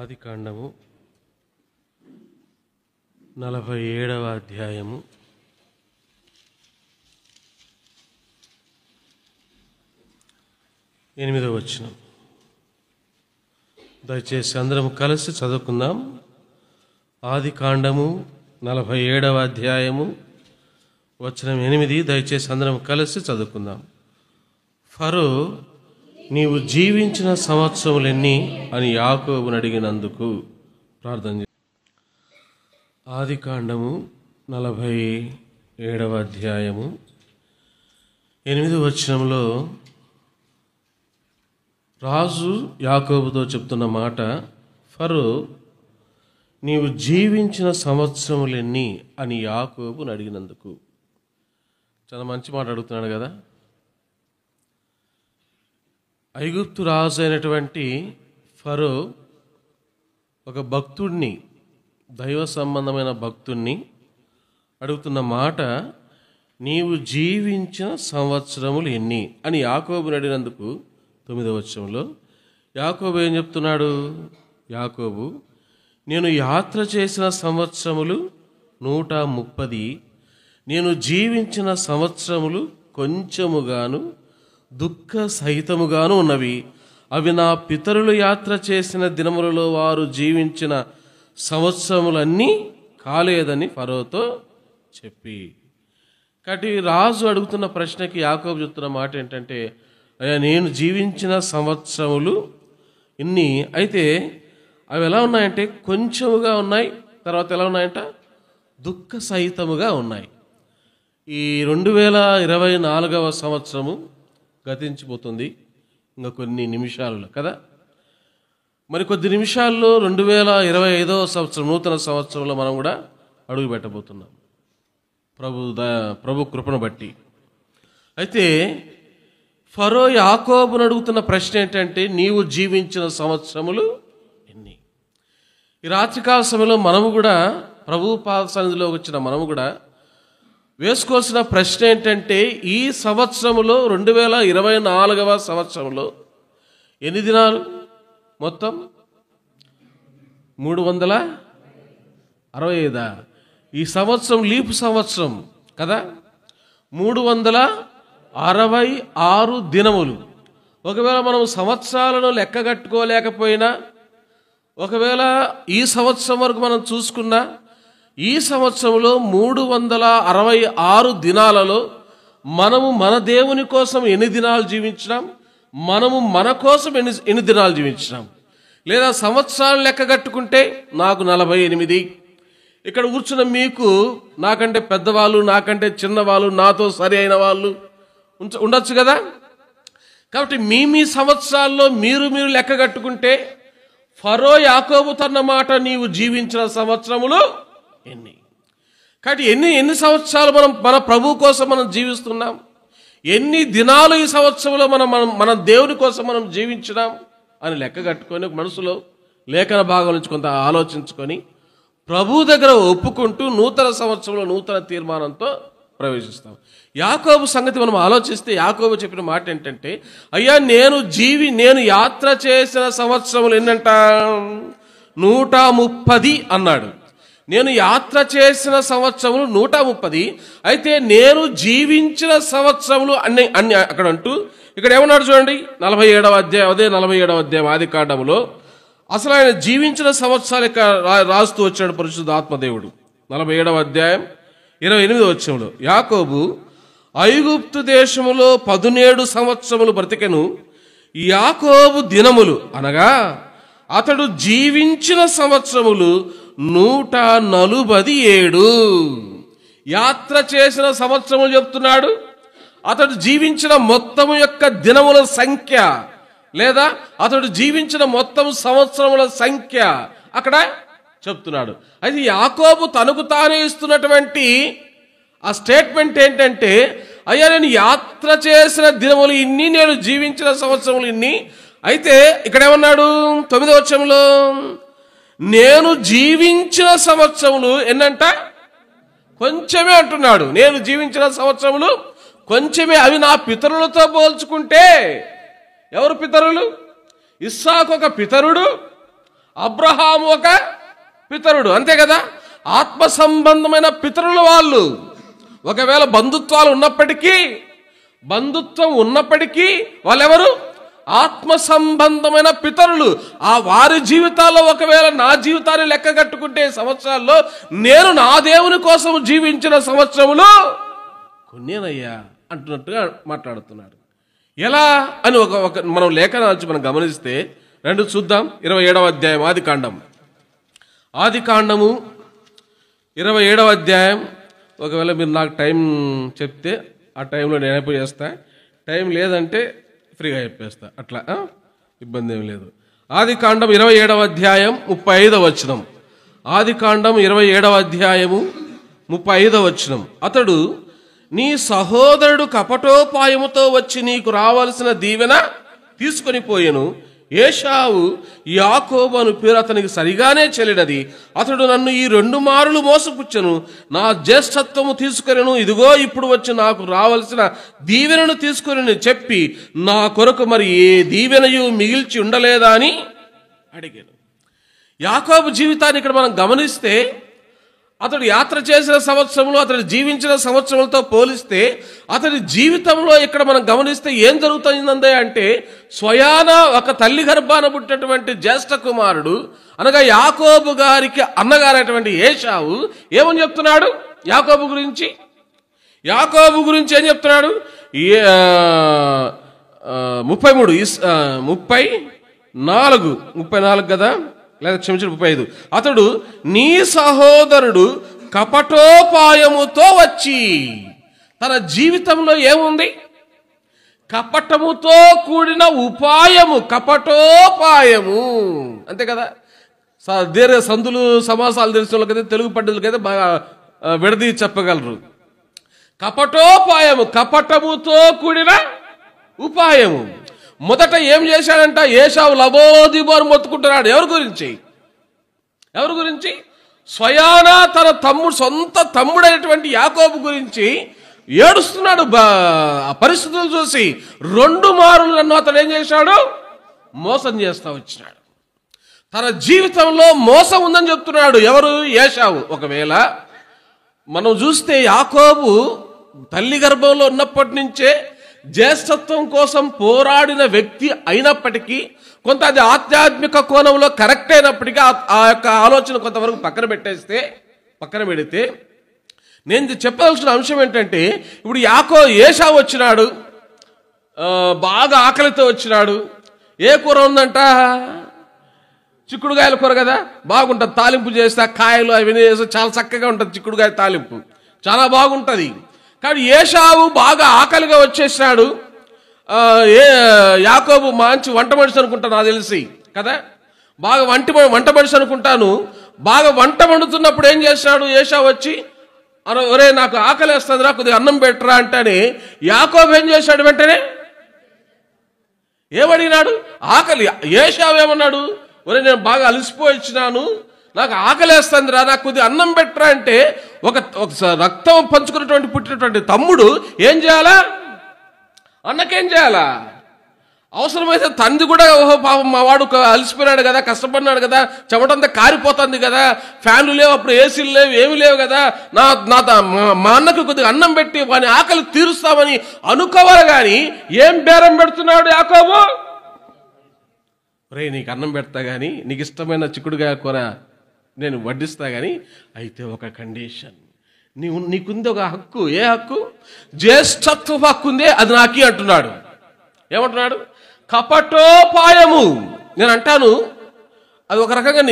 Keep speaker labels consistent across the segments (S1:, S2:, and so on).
S1: ఆదికాండము 47వ అధ్యాయము 8వ వచనం. దయచేసి అందరం కలిసి చదువుకుందాం. ఆదికాండము 47వ అధ్యాయము వచనం 8. దయచేసి అందరం కలిసి చదువుకుందాం. ఫరో, నీవు జీవించిన సంవత్సరములెన్ని అని యాకోబును అడిగినందుకు ప్రార్థన చేశాడు. ఆదికాండము 47వ అధ్యాయము 8వ వచనంలో రాజు యాకోబుతో చెప్తున్న మాట, ఫరో, నీవు జీవించిన సంవత్సరములెన్ని అని యాకోబును అడిగినందుకు. చాలా మంచి మాట అడుగుతున్నాడు కదా. ఐగుప్తు రాజు అయినటువంటి ఫరో ఒక భక్తుడిని, దైవ సంబంధమైన భక్తుడిని అడుగుతున్న మాట, నీవు జీవించిన సంవత్సరములు ఎన్ని అని యాకోబుని అడిగినందుకు 9వ వచనంలో యాకోబు ఏం చెప్తున్నాడు? యాకోబు, నేను యాత్ర చేసిన సంవత్సరములు 130, నేను జీవించిన సంవత్సరములు కొంచెముగాను దుఃఖ సహితముగాను ఉన్నవి. అవి నా పితరులు యాత్ర చేసిన దినములలో వారు జీవించిన సంవత్సరములన్నీ కాలేదని ఫరోతో చెప్పి. కాబట్టి రాజు అడుగుతున్న ప్రశ్నకి యాకోబు చెప్తున్న మాట ఏంటంటే, అయ్యా, నేను జీవించిన సంవత్సరములు ఇన్ని, అయితే అవి ఎలా ఉన్నాయంటే కొంచెముగా ఉన్నాయి, తర్వాత ఎలా ఉన్నాయంట దుఃఖ సహితముగా ఉన్నాయి. ఈ 2024వ సంవత్సరము గతించిపోతుంది ఇంకా కొన్ని నిమిషాలలో కదా. మరి కొద్ది నిమిషాల్లో 2025వ సంవత్సరం, నూతన సంవత్సరంలో మనం కూడా అడుగు పెట్టబోతున్నాం ప్రభు కృపను బట్టి. అయితే ఫరో యాకోబును అడుగుతున్న ప్రశ్న ఏంటంటే, నీవు జీవించిన సంవత్సరములు ఎన్ని? ఈ రాత్రికాల సమయంలో మనము కూడా ప్రభు పాద సన్నిధిలో వచ్చిన మనము కూడా వేసుకోవాల్సిన ప్రశ్న ఏంటంటే, ఈ సంవత్సరములో 2024వ సంవత్సరంలో ఎన్ని దినాలు? మొత్తం 365. ఈ సంవత్సరం లీపు సంవత్సరం కదా. 366 దినములు. ఒకవేళ మనం సంవత్సరాలను లెక్కగట్టుకోలేకపోయినా, ఒకవేళ ఈ సంవత్సరం వరకు మనం చూసుకున్నా, ఈ సంవత్సరంలో 366 దినాలలో మనము మన దేవుని కోసం ఎన్ని దినాలు జీవించినాం, మనము మన కోసం ఎన్ని దినాలు జీవించినాం? లేదా సంవత్సరాలు లెక్క కట్టుకుంటే నాకు 48, ఇక్కడ కూర్చున్న మీకు నాకంటే పెద్దవాళ్ళు, నాకంటే చిన్నవాళ్ళు, నాతో సరి అయిన వాళ్ళు ఉండొచ్చు కదా. కాబట్టి మీ సంవత్సరాల్లో మీరు లెక్క కట్టుకుంటే ఫరో యాకోబు తన్న మాట, నీవు జీవించిన సంవత్సరములు ఎన్ని? కాబట్టి ఎన్ని సంవత్సరాలు మన ప్రభు కోసం మనం జీవిస్తున్నాం? ఎన్ని దినాలు ఈ సంవత్సరంలో మన దేవుని కోసం మనం జీవించినాం అని లెక్క కట్టుకొని మనసులో లేఖన భాగం నుంచి కొంత ఆలోచించుకొని ప్రభు దగ్గర ఒప్పుకుంటూ నూతన సంవత్సరంలో నూతన తీర్మానంతో ప్రవేశిస్తాం. యాకోబు సంగతి మనం ఆలోచిస్తే యాకోబు చెప్పిన మాట ఏంటంటే, అయ్యా, నేను యాత్ర చేసిన సంవత్సరములు ఎన్నంట? 130 అన్నాడు. నేను యాత్ర చేసిన సంవత్సరములు 130, అయితే నేను జీవించిన సంవత్సరములు అన్ని అక్కడ అంటూ ఇక్కడ ఏమన్నాడు చూడండి. 47వ అధ్యాయం, అదే 47వ అధ్యాయం ఆదికాండములో అసలు ఆయన జీవించిన సంవత్సరాలు ఇక్కడ రాస్తూ వచ్చాడు పరిశుద్ధ ఆత్మదేవుడు. 47వ అధ్యాయం 28వ వచనంలో, యాకోబు ఐగుప్తు దేశములో 17 సంవత్సరములు బ్రతికెను. యాకోబు దినములు అనగా అతడు జీవించిన సంవత్సరములు 147. యాత్ర చేసిన సంవత్సరములు చెప్తున్నాడు. అతడు జీవించిన మొత్తము యొక్క దినముల సంఖ్య, లేదా అతడు జీవించిన మొత్తం సంవత్సరముల సంఖ్య అక్కడ చెప్తున్నాడు. అయితే యాకోబు తనకు తానే ఇస్తున్నటువంటి ఆ స్టేట్మెంట్ ఏంటంటే, అయ్యా, నేను యాత్ర చేసిన దినములు ఇన్ని, నేను జీవించిన సంవత్సరములు ఇన్ని. అయితే ఇక్కడ ఏమన్నాడు 9వ వచనంలో, నేను జీవించిన సంవత్సరములు ఎన్నంట? కొంచెమే అంటున్నాడు. నేను జీవించిన సంవత్సరములు కొంచెమే. అవి నా పితరులతో పోల్చుకుంటే, ఎవరు పితరులు? ఇస్సాకు ఒక పితరుడు, అబ్రహాము ఒక పితరుడు, అంతే కదా. ఆత్మ సంబంధమైన పితరులు వాళ్ళు. ఒకవేళ బంధుత్వం ఉన్నప్పటికీ వాళ్ళెవరు? ఆత్మ సంబంధమైన పితరులు. ఆ వారి జీవితాల్లో ఒకవేళ నా జీవితాన్ని లెక్క కట్టుకుంటే సంవత్సరాల్లో నేను నా దేవుని కోసం జీవించిన సంవత్సరములు కొన్నేనయ్యా అంటున్నట్టుగా మాట్లాడుతున్నాడు. ఎలా అని మనం లేఖనాలు మనం గమనిస్తే రెండు చూద్దాం. 27వ అధ్యాయం ఆదికాండము 27వ అధ్యాయం. ఒకవేళ మీరు నాకు టైం చెప్తే ఆ టైంలో నేను అయిపోయి చేస్తా, టైం లేదంటే ఫ్రీగా చెప్పేస్తా, అట్లా ఇబ్బంది ఏమి లేదు. ఆదికాండం 27వ అధ్యాయం 35వ వచనం. ఆదికాండం 27వ అధ్యాయము 35వ వచనం. అతడు నీ సహోదరుడు కపటోపాయముతో వచ్చి నీకు రావాల్సిన దీవెన తీసుకొని పోయెను. ఏశావు యాకోబు అను పేరు అతనికి సరిగానే చెల్లినది. అతడు నన్ను ఈ 2 మారులు మోసపుచ్చెను, నా జ్యేష్ఠత్వము తీసుకొనెను. ఇదిగో ఇప్పుడు వచ్చి నాకు రావలసిన దీవెనను తీసుకొని చెప్పి నా కొరకు మరి ఏ దీవెనయు మిగిల్చి ఉండలేదా అని అడిగాను. యాకోబు జీవితాన్ని ఇక్కడ మనం గమనిస్తే అతడు యాత్ర చేసిన సంవత్సరంలో అతడు జీవించిన సంవత్సరంతో పోలిస్తే అతడి జీవితంలో ఇక్కడ మనం గమనిస్తే ఏం జరుగుతుందంటే అంటే స్వయాన ఒక తల్లి గర్భాన పుట్టినటువంటి జ్యేష్ఠ కుమారుడు అనగా యాకోబు గారికి అన్నగారైనటువంటి ఏశావు ఏమని చెప్తున్నాడు యాకోబు గురించి ఏం చెప్తున్నాడు? 34 కదా, లేదా క్షమించండి 35. అతడు నీ సహోదరుడు కపటోపాయముతో వచ్చి, తన జీవితంలో ఏముంది? కపటముతో కూడిన ఉపాయము, కపటోపాయము, అంతే కదా. దీర్ఘ సందులు సమాసాలు తెలిసిన వాళ్ళకైతే తెలుగు పండితులకైతే బాగా విడదీ చెప్పగలరు. కపటోపాయము, కపటముతో కూడిన ఉపాయము. మొదట ఏం చేశాడంట? ఏశావు లబోదిబోరు మొత్తుకుంటున్నాడు. ఎవరి గురించి? స్వయాన తన సొంత తమ్ముడైనటువంటి యాకోబు గురించి ఏడుస్తున్నాడు. ఆ పరిస్థితులు చూసి 2 మారులు నన్ను అతడు ఏం చేశాడు? మోసం చేస్తా వచ్చినాడు. తన జీవితంలో మోసం ఉందని చెప్తున్నాడు. ఎవరు? ఏశావు. ఒకవేళ మనం చూస్తే యాకోబు తల్లి గర్భంలో ఉన్నప్పటి నుంచే జ్యేష్ఠత్వం కోసం పోరాడిన వ్యక్తి అయినప్పటికీ, కొంత అది ఆధ్యాత్మిక కోణంలో కరెక్ట్ అయినప్పటికీ ఆ యొక్క ఆలోచన కొంతవరకు పక్కన పెడితే నేను చెప్పవలసిన అంశం ఏంటంటే, ఇప్పుడు ఏశావు వచ్చినాడు, బాగా ఆకలితో వచ్చినాడు. ఏ కూర ఉందంట? చిక్కుడుగాయల కూర కదా, బాగుంటుంది. తాలింపు చేస్తే కాయలు అవన్నీ చేస్తే చాలా చక్కగా ఉంటుంది. చిక్కుడుగాయ తాలింపు చాలా బాగుంటుంది. కానీ ఏశావు బాగా ఆకలిగా వచ్చేసాడు. యాకోబు మంచి వంట మనిషి అనుకుంటాను, నాకు తెలిసి కదా, బాగా వంట మనిషి అనుకుంటాను. బాగా వంట వండుతున్నప్పుడు ఏం చేశాడు ఏశావు వచ్చి, ఒరే నాకు ఆకలి వేస్తుంది, నాకు కొద్దిగా అన్నం పెట్టరా అంటేనే యాకోబు ఏం చేశాడు? వెంటనే ఏమడిగినాడు? ఆకలి. ఏశావు ఏమన్నాడు? ఒరే నేను బాగా అలసిపోయి వచ్చినాను, నాకు ఆకలేస్తుందిరా, నాకు కొద్దిగా అన్నం పెట్టరా అంటే ఒక రక్తం పంచుకున్నటువంటి పుట్టినటువంటి తమ్ముడు ఏం చేయాలా? అన్నకేం చేయాలా? అవసరమైతే తండ్రి కూడా, ఓహో పాపం మా వాడు అలసిపోయినాడు కదా, కష్టపడినాడు కదా, చెమటంతా కారిపోతుంది కదా, ఫ్యాన్లు లేవు, అప్పుడు ఏసీలు లేవు, ఏమి లేవు కదా, మా అన్నకు కొద్దిగా అన్నం పెట్టి వాని ఆకలి తీరుస్తామని అనుకోవాలి. కానీ ఏం బేరం పెడుతున్నాడు యాకోబు? రే నీకు అన్నం పెడతా కానీ, నీకు ఇష్టమైన చిక్కుడుగాయ కూర నేను వడ్డిస్తా కానీ, అయితే ఒక కండిషన్, నీకుంది ఒక హక్కు. ఏ హక్కు? జ్యేష్ఠత్వ హక్కు ఉంది, అది నాకి అంటున్నాడు. ఏమంటున్నాడు? కపటోపాయము. నేను అంటాను అది ఒక రకంగా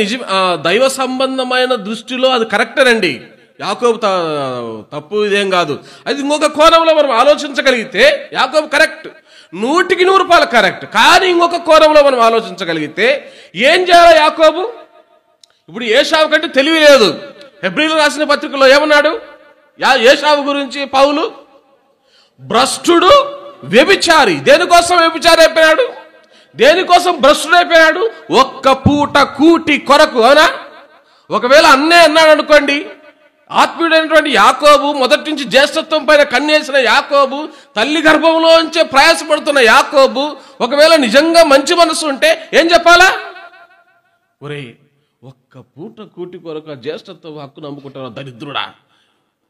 S1: దైవ సంబంధమైన దృష్టిలో అది కరెక్టేనండి. యాకోబు తప్పు ఇదేం కాదు. అది ఇంకొక కోణంలో మనం ఆలోచించగలిగితే యాకోబు కరెక్ట్, 100% కరెక్ట్. కానీ ఇంకొక కోణంలో మనం ఆలోచించగలిగితే ఏం చేయాలి యాకోబు? ఇప్పుడు ఏశావు కంటే తెలివి లేదు. హెబ్రీలు రాసిన పత్రికలో ఏమన్నాడు ఏశావు గురించి పౌలు? భ్రష్టుడు, వ్యభిచారి. దేనికోసం వ్యభిచారి అయిపోయాడు? దేనికోసం భ్రష్టుడు అయిపోయాడు? ఒక్క పూట కూటి కొరకు. అవునా? ఒకవేళ అన్నే అన్నాడు అనుకోండి, ఆత్మీయుడైనటువంటి యాకోబు, మొదటి నుంచి జ్యేష్ఠత్వం పైన కన్నేసిన యాకోబు, తల్లి గర్భంలోంచే ప్రయాసపడుతున్న యాకోబు, ఒకవేళ నిజంగా మంచి మనసు ఉంటే ఏం చెప్పాలా? ఒరే, ఒక్క పూట కూటి కొరకు జ్యేష్ఠత్వ హక్కును నమ్ముకుంటావు దరిద్రుడా,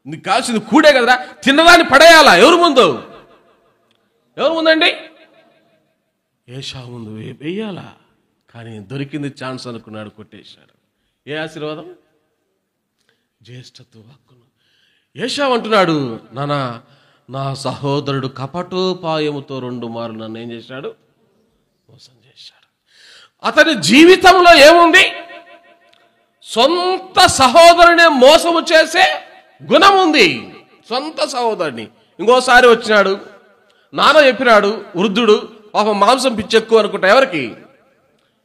S1: నీకు కావాల్సింది కూడే కదరా, తిన్నదాన్ని పడేయాలా? ఎవరు ముందండి? ఏషావు ముందు వేయాలా? కానీ దొరికింది ఛాన్స్ అనుకున్నాడు, కొట్టేశాడు. ఏ ఆశీర్వాదం? జ్యేష్ఠత్వ హక్కును. ఏషావు అంటున్నాడు, నానా నా సహోదరుడు కపటోపాయముతో 2 మార్లు నన్ను ఏం చేశాడు? మోసం చేశాడు. అతని జీవితంలో ఏముంది? సొంత సహోదరుని మోసము చేసే గుణం ఉంది. సొంత సహోదరుని. ఇంకోసారి వచ్చినాడు, నాన్న చెప్పినాడు, వృద్ధుడు, పాపం మాంసం పిచ్చి ఎక్కువ అనుకుంటా. ఎవరికి?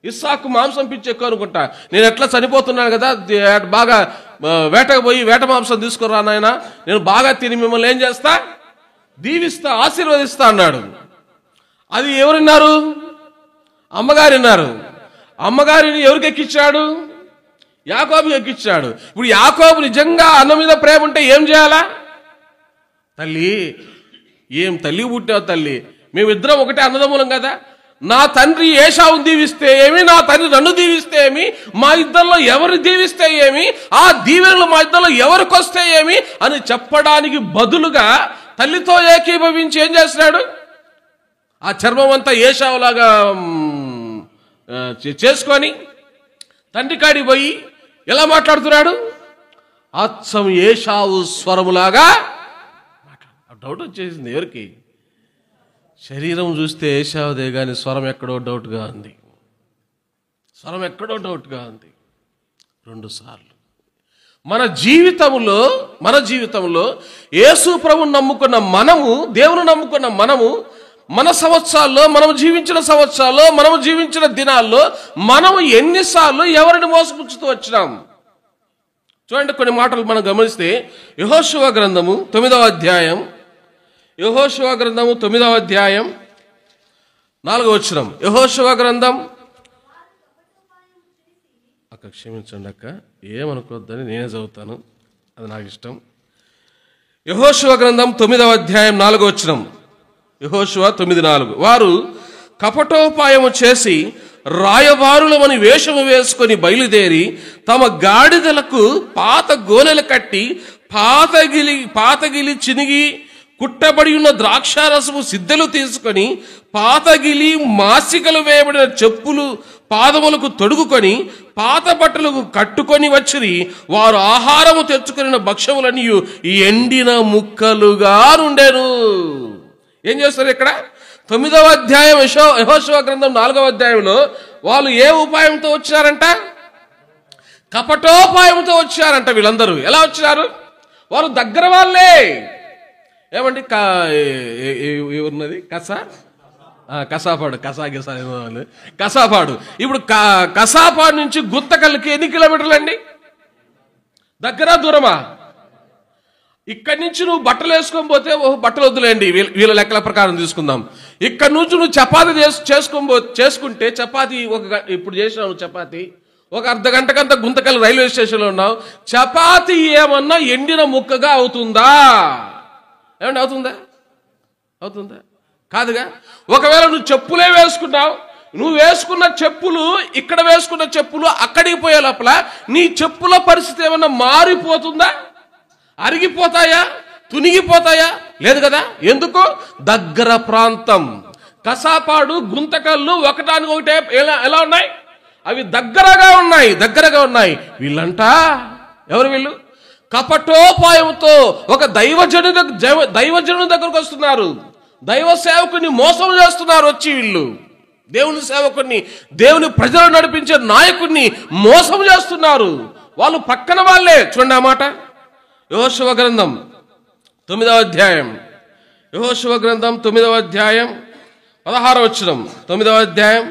S1: ఇస్సాకు మాంసం పిచ్చి ఎక్కువ అనుకుంటా. నేను ఎట్లా చనిపోతున్నాను కదా, బాగా వేటకు పోయి వేట మాంసం తీసుకురా నాయన, నేను బాగా తిని మిమ్మల్ని ఏం చేస్తా? దీవిస్తా, ఆశీర్వదిస్తా అన్నాడు. అది ఎవరున్నారు? అమ్మగారు విన్నారు. అమ్మగారిని ఎవరికి ఎక్కించాడు? యాకోబుకి ఎక్కించాడు. ఇప్పుడు యాకోబు నిజంగా అన్న మీద ప్రేమ ఉంటే ఏం చేయాలా? తల్లి, ఏం తల్లి పుట్టావు తల్లి, మేమిద్దరం ఒకటే అన్నదమ్ములం కదా, నా తండ్రి ఏషావును దీవిస్తే ఏమి, నా తండ్రి నన్ను దీవిస్తే ఏమి, మా ఇద్దరిలో ఎవరు దీవిస్తే ఏమి, ఆ దీవెనలు మా ఇద్దరిలో ఎవరికి వస్తే ఏమి అని చెప్పడానికి బదులుగా తల్లితో ఏకీభవించి ఏం చేస్తున్నాడు? ఆ చర్మం అంతా ఏషావులాగా చేసుకొని తండ్రి కాడికి పోయి ఎలా మాట్లాడుతున్నాడు? అచ్చం ఏషావు స్వరములాగా డౌట్ వచ్చేసింది. ఎవరికి? శరీరం చూస్తే ఏషావుదే కానీ స్వరం ఎక్కడో డౌట్గా ఉంది. స్వరం ఎక్కడో డౌట్గా ఉంది. 2 సార్లు మన జీవితంలో యేసు ప్రభువును నమ్ముకున్న మనము, దేవుని నమ్ముకున్న మనము, మన సంవత్సరాల్లో, మనం జీవించిన సంవత్సరాల్లో, మనం జీవించిన దినాల్లో మనము ఎన్నిసార్లు ఎవరిని మోసపుచ్చుతూ వచ్చినాం? చూడండి, కొన్ని మాటలు మనం గమనిస్తే యెహోషువ గ్రంథము 9వ అధ్యాయం, యెహోషువ గ్రంథము 9వ అధ్యాయం 4వ వచనం. యెహోషువ గ్రంథం, అక్క క్షమించండి అక్క, ఏమనుకోవద్దని నేనే చదువుతాను, అది నాకు ఇష్టం. యెహోషువ గ్రంథం 9వ అధ్యాయం 4వ వచనం. యెహోషువ 9:4. వారు కపటోపాయము చేసి రాయబారులమని వేషము వేసుకొని బయలుదేరి తమ గాడిదలకు పాత గోనెలు కట్టి పాతగిలి చినిగి కుట్టబడి ఉన్న ద్రాక్షారసము సిద్ధలు తీసుకొని పాతగిలి మాసికలు వేయబడిన చెప్పులు పాదములకు తొడుగుకొని పాత బట్టలకు కట్టుకొని వచ్చిరి. వారు ఆహారము తెచ్చుకుని భక్ష్యములన్నీ ఎండిన ముక్కలుగా నుండెను. ఏం చేస్తారు ఇక్కడ? 9వ అధ్యాయం యెహోషువ గ్రంథం 4వ అధ్యాయంలో వాళ్ళు ఏ ఉపాయంతో వచ్చారంట? కపటోపాయంతో వచ్చారంట. వీళ్ళందరూ ఎలా వచ్చినారు? వారు దగ్గర వాళ్ళే. ఏమండి, ఉన్నది కసాపాడు, కసాపాడు. ఇప్పుడు కసాపాడు నుంచి గుత్తకల్కి ఎన్ని కిలోమీటర్లు అండి? దగ్గర దూరమా? ఇక్కడి నుంచి నువ్వు బట్టలు వేసుకొని పోతే బట్టలు వద్దులేండి, వీళ్ళ లెక్కల ప్రకారం తీసుకుందాం. ఇక్కడ నుంచి నువ్వు చపాతీ చేసుకుంటే చపాతీ ఇప్పుడు చేసినావు చపాతీ, ఒక అర్ధ గంటకంతా గుంతకల్ రైల్వే స్టేషన్లో ఉన్నావు. చపాతీ ఏమన్నా ఎండిన ముక్కగా అవుతుందా? ఏమండి, అవుతుందా? కాదుగా. ఒకవేళ నువ్వు చెప్పులే వేసుకున్నావు, నువ్వు వేసుకున్న చెప్పులు, ఇక్కడ వేసుకున్న చెప్పులు అక్కడికి పోయే లోపల నీ చెప్పుల పరిస్థితి ఏమన్నా మారిపోతుందా? అరిగిపోతాయా? తునిగిపోతాయా? లేదు కదా. ఎందుకు? దగ్గర ప్రాంతం. కసాపాడు, గుంతకల్లు ఒకటానికి ఒకటే ఎలా ఉన్నాయి? అవి దగ్గరగా ఉన్నాయి. వీళ్ళంట ఎవరు? వీళ్ళు కపటోపాయంతో ఒక దైవజనుడి దగ్గరకు వస్తున్నారు. దైవ సేవకుని మోసం చేస్తున్నారు. వచ్చి వీళ్ళు దేవుని సేవకుని, దేవుని ప్రజలను నడిపించే నాయకుడిని మోసం చేస్తున్నారు. వాళ్ళు పక్కన వాళ్ళే. చూడండి ఆ మాట. యెహోషువ గ్రంథం 9వ అధ్యాయం, యెహోషువ గ్రంథం 9వ అధ్యాయం 16వ వచనం. 9వ అధ్యాయం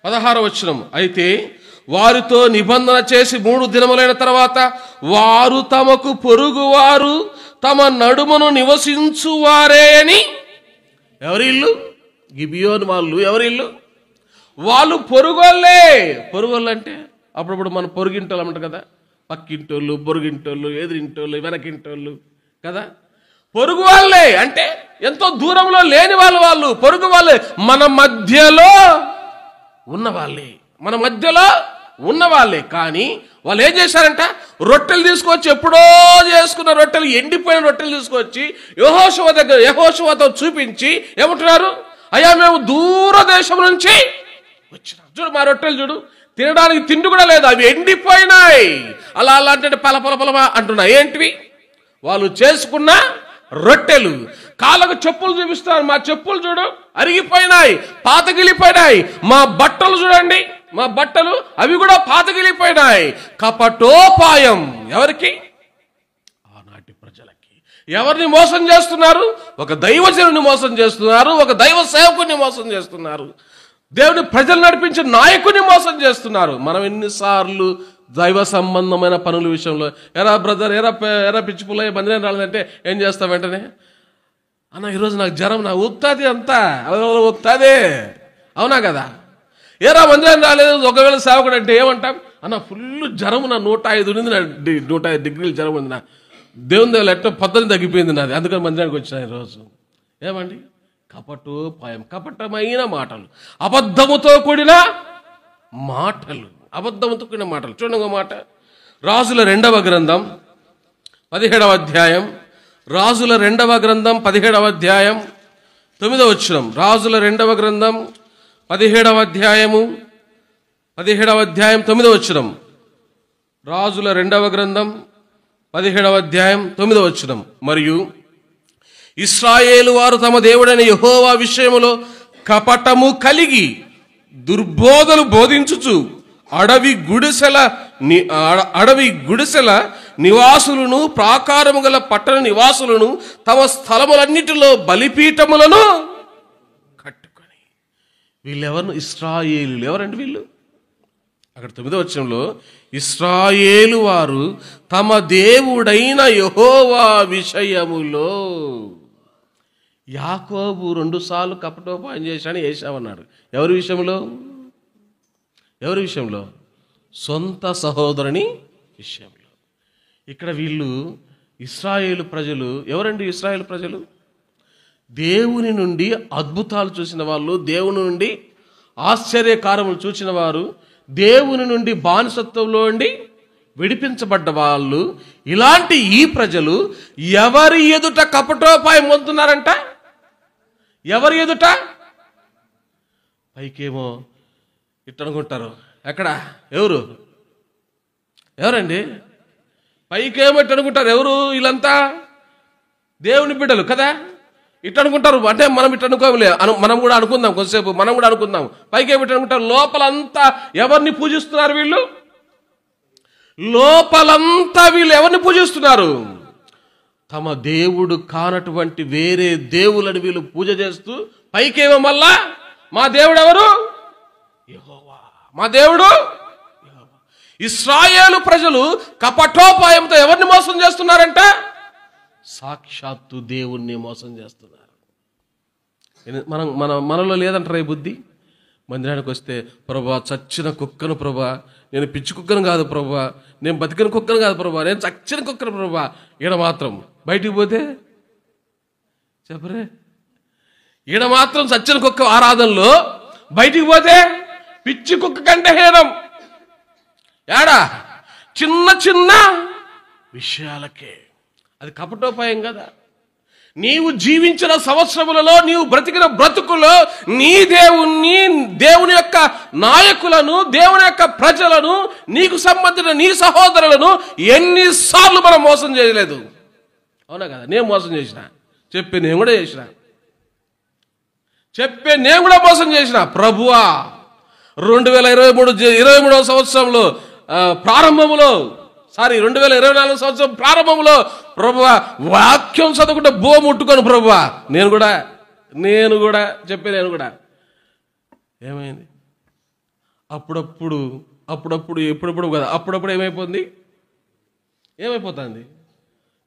S1: 16వ వచనం. అయితే వారితో నిబంధన చేసి 3 దినములైన తర్వాత వారు తమకు పొరుగువారు తమ నడుమను నివసించువారే అని. ఎవరిల్లు? గిబియోను వాళ్ళు. ఎవరిల్లు? వాళ్ళు పొరుగోళ్ళే. పొరుగోళ్ళు అంటే అప్పుడప్పుడు మన పొరుగింటోళ్ళు అంటారు కదా, పక్కింటోళ్ళు, పొరుగింటోళ్ళు, ఎదురింటోళ్ళు, వెనకింటోళ్ళు కదా. పొరుగు వాళ్ళే అంటే ఎంతో దూరంలో లేని వాళ్ళు పొరుగు వాళ్ళే, మన మధ్యలో ఉన్న వాళ్ళే, మన మధ్యలో ఉన్నవాళ్ళే. కానీ వాళ్ళు ఏం చేశారంట, రొట్టెలు తీసుకొచ్చి, ఎప్పుడో చేసుకున్న రొట్టెలు, ఎండిపోయిన రొట్టెలు తీసుకొచ్చి యెహోషువతో చూపించి ఏమంటున్నారు, అయ్యా మేము దూర దేశం నుంచి వచ్చినాం, చూడు మా రొట్టెలు చూడు, తినడానికి తిండి కూడా లేదు, అవి ఎండిపోయినాయి. అలా అంటే పలపల అంటున్నాయి. ఏంటివి? వాళ్ళు చేసుకున్న రొట్టెలు. కాళ్ళకు చెప్పులు చూపిస్తారు, మా చెప్పులు చూడు అరిగిపోయినాయి, పాతగిలిపోయినాయి. మా బట్టలు చూడండి, మా బట్టలు అవి కూడా పాతగిలిపోయినాయి. కపటోపాయం. ఎవరికి? ఆనాటి ప్రజలకి. ఎవరిని మోసం చేస్తున్నారు? ఒక దైవజనుని మోసం చేస్తున్నారు, ఒక దైవ సేవకుని మోసం చేస్తున్నారు, దేవుని ప్రజలు నడిపించే నాయకుని మోసం చేస్తున్నారు. మనం ఎన్నిసార్లు దైవ సంబంధమైన పనుల విషయంలో, ఎరా బ్రదర్, ఎరా పిచ్చి పుల్ల మందిరం రాలేదంటే ఏం చేస్తాం వెంటనే, అన్న ఈరోజు నాకు జ్వరం, నా ఉత్తాది అంతా ఉత్తాదే, అవునా కదా? ఏరా మందిరం రాలేదు, ఒకవేళ సేవకుడు అంటే ఏమంటాం, అన్న ఫుల్ జ్వరం, నా 105 ఉంది, 105 డిగ్రీల జ్వరం ఉంది, నా దేవుని దగ్గర ఎట్టో పద్ధతి తగ్గిపోయింది నాది, అందుకని మందిరానికి వచ్చిన ఈరోజు. ఏమండి? కపటోపాయం, కపటమైన మాటలు, అబద్ధముతో కూడిన మాటలు, అబద్ధముతో కూడిన మాటలు. చూడండి ఒక మాట, రాజుల 2వ గ్రంథం 17వ అధ్యాయం, రాజుల 2వ గ్రంథం 17వ అధ్యాయం 9వ వచనం. రాజుల 2వ గ్రంథం 17వ అధ్యాయం 9వ వచనం. రాజుల 2వ గ్రంథం 17వ అధ్యాయం 9వ వచనం. మరియు ఇశ్రాయేలు వారు తమ దేవుడైన యెహోవా విషయములో కపటము కలిగి దుర్బోధలు బోధించుచు అడవి గుడిసెల నివాసులను, ప్రాకారము గల పట్టణ నివాసులను, తమ స్థలములన్నిటిలో బలిపీఠములను కట్టుకొని. వీళ్ళెవరు? ఇశ్రాయేలులు. ఎవరండి వీళ్ళు? అక్కడ 9వ వచనంలో, ఇశ్రాయేలు వారు తమ దేవుడైన యెహోవా విషయములో. యాకోబు 2 సార్లు కపటోపాయం చేశాను, ఏశావన్నాడు. ఎవరి విషయంలో? ఎవరి విషయంలో? సొంత సహోదరుని విషయంలో. ఇక్కడ వీళ్ళు ఇశ్రాయేలు ప్రజలు. ఎవరండి ఇశ్రాయేలు ప్రజలు? దేవుని నుండి అద్భుతాలు చూసిన వాళ్ళు, దేవుని నుండి ఆశ్చర్యకారములు చూసిన వారు, దేవుని నుండి బానిసత్వంలో నుండి విడిపించబడ్డ వాళ్ళు. ఇలాంటి ఈ ప్రజలు ఎవరి ఎదుట కపటోపాయం పొందుతున్నారంట? ఎవరి ఎదుట? పైకేమో ఇట్టనుకుంటారు. ఎక్కడ? ఎవరండి? పైకేమో ఇట్టనుకుంటారు. ఎవరు వీళ్ళంతా? దేవుని బిడ్డలు కదా, ఇట్టనుకుంటారు. అంటే మనం ఇట్టనుకోలే, మనం కూడా అనుకుందాం, కొద్దిసేపు మనం కూడా అనుకుందాం. పైకేమో ఇట్టనుకుంటారు. లోపలంతా ఎవరిని పూజిస్తున్నారు వీళ్ళు? లోపలంతా వీళ్ళు ఎవరిని పూజిస్తున్నారు? తమ దేవుడు కానటువంటి వేరే దేవులని వీళ్ళు పూజ చేస్తూ, పైకేమో మళ్ళా మా దేవుడు ఎవరు? యెహోవా. మా దేవుడు యెహోవా. ఇశ్రాయేలు ప్రజలు కపటోపాయంతో ఎవరిని మోసం చేస్తున్నారంట? సాక్షాత్తు దేవుణ్ణి మోసం చేస్తున్నారు. మనలో లేదంటారా ఈ బుద్ధి? మందిరానికి వస్తే, ప్రభా చచ్చిన కుక్కను ప్రభా, నేను పిచ్చి కుక్కను కాదు ప్రభా, నేను బతికిన కుక్కను కాదు ప్రభా, నేను చచ్చిన కుక్కను ప్రభా. ఈడ మాత్రం బయటికి పోతే చెప్పరే, ఈడ మాత్రం చచ్చిన కుక్క ఆరాధనలో, బయటికి పోతే పిచ్చి కుక్క కంటే హీనం. ఏడా? చిన్న చిన్న విషయాలకే. అది కపటోపాయం కదా. నీవు జీవించిన సంవత్సరములలో, నీవు బ్రతికిన బ్రతుకులో నీ దేవుణ్ణి, దేవుని యొక్క నాయకులను, దేవుని యొక్క ప్రజలను, నీకు సంబంధించిన నీ సహోదరులను ఎన్నిసార్లు మనం మోసం చేయలేదు? అవునా కదా? నేను మోసం చేసిన, నేను కూడా మోసం చేసిన. ప్రభువా 2023వ సంవత్సరంలో ప్రారంభంలో, 2024 సంవత్సరం ప్రారంభంలో, ప్రభువా వాక్యం చదువుకుంటే బో ముట్టుకోను ప్రభువా, నేను కూడా ఏమైంది? అప్పుడప్పుడు కదా, అప్పుడప్పుడు ఏమైపోతుంది?